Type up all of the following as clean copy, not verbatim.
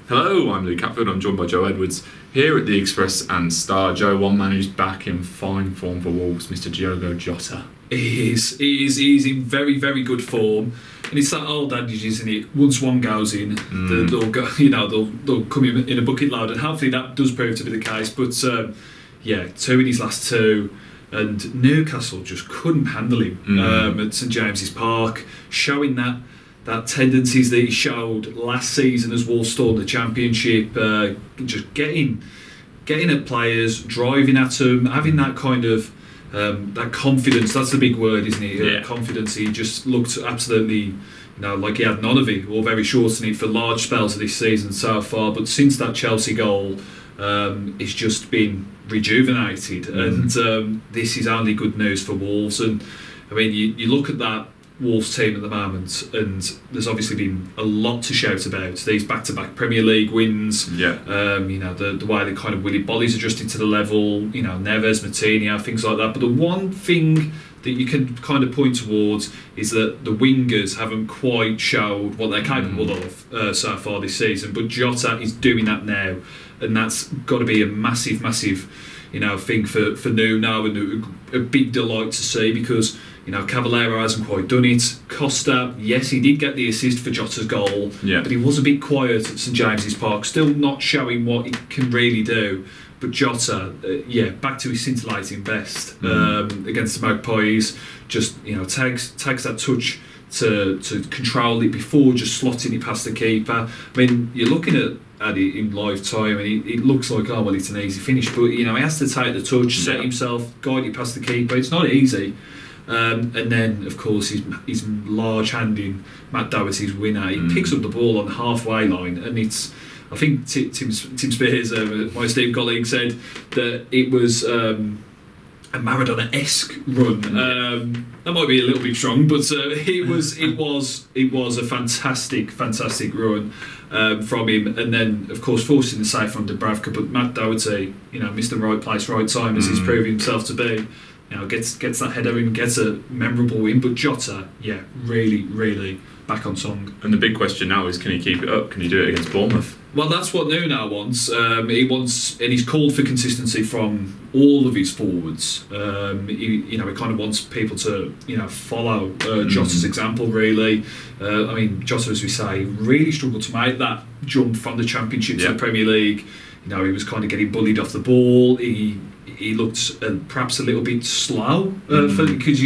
Hello, I'm Luke Catford. I'm joined by Joe Edwards here at the Express and Star. Joe, one man who's back in fine form for Wolves, Mr. Diogo Jota. He is in very, very good form, and it's that old adage, isn't it? Once one goes in, they'll go, they'll come in a bucket load, and hopefully that does prove to be the case. But two in his last two, and Newcastle just couldn't handle him at St James's Park, showing that tendencies that he showed last season as Wolves stormed the Championship, just getting at players, driving at them, having that kind of that confidence. That's the big word, isn't it? Yeah. Confidence. He just looked absolutely, like he had none of it, or very short in it for large spells of this season so far. But since that Chelsea goal, it's just been rejuvenated, and this is only good news for Wolves. And I mean, you look at that Wolves team at the moment, and there's obviously been a lot to shout about. These back-to-back Premier League wins, the way that kind of Willy Bolly's adjusted to the level, Neves, Matinho, things like that. But the one thing that you can kind of point towards is that the wingers haven't quite showed what they're capable of so far this season. But Jota is doing that now, and that's got to be a massive thing for Nuno, and a big delight to see, because Cavaleiro hasn't quite done it. Costa, yes, he did get the assist for Jota's goal, but he was a bit quiet at St James's Park, still not showing what he can really do. But Jota, back to his scintillating best against the Magpies. Just takes that touch to control it before just slotting it past the keeper. I mean, you're looking at it in live time, and it looks like, oh well, it's an easy finish, but he has to take the touch, set himself, guide it past the keeper. It's not easy. And then, of course, his large-handing Matt Doherty's winner. He picks up the ball on the halfway line, and I think Tim Spears, my esteemed colleague, said that it was a Maradona-esque run. That might be a little bit strong, but it was a fantastic run from him. And then, of course, forcing the save from Dubravka. But Matt Doherty, Mr. Right Place, Right Time, as he's proving himself to be. Gets that header in, gets a memorable win. But Jota, really back on song. And the big question now is, can he keep it up? Can he do it against Bournemouth? Well, that's what Nuno wants. He wants, and he's called for consistency from all of his forwards. He kind of wants people to, follow Jota's example. Really, I mean, Jota, as we say, really struggled to make that jump from the Championship to the Premier League. He was kind of getting bullied off the ball. He looked perhaps a little bit slow, because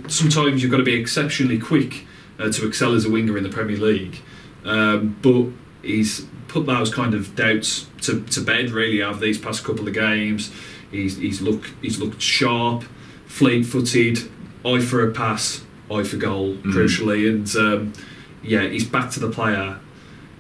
sometimes you've got to be exceptionally quick to excel as a winger in the Premier League. But he's put those kind of doubts to bed really over these past couple of games. He's looked sharp, fleet-footed, eye for a pass, eye for goal, crucially, and he's back to the player.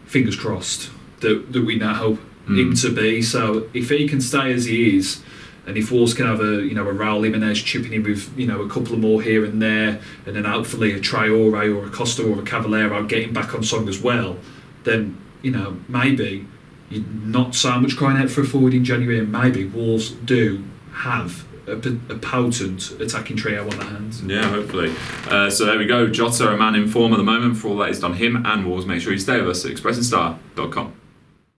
Fingers crossed that we know him to be. So if he can stay as he is, and if Wolves can have a Raul Jimenez chipping in with a couple of more here and there, and then hopefully a Traore or a Costa or a Cavaleiro getting back on song as well, then maybe you're not so much crying out for a forward in January, and maybe Wolves do have a potent attacking trio on their hands. Yeah, hopefully. So there we go. Jota, a man in form at the moment. For all that is on him and Wolves, make sure you stay with us at expressandstar.com.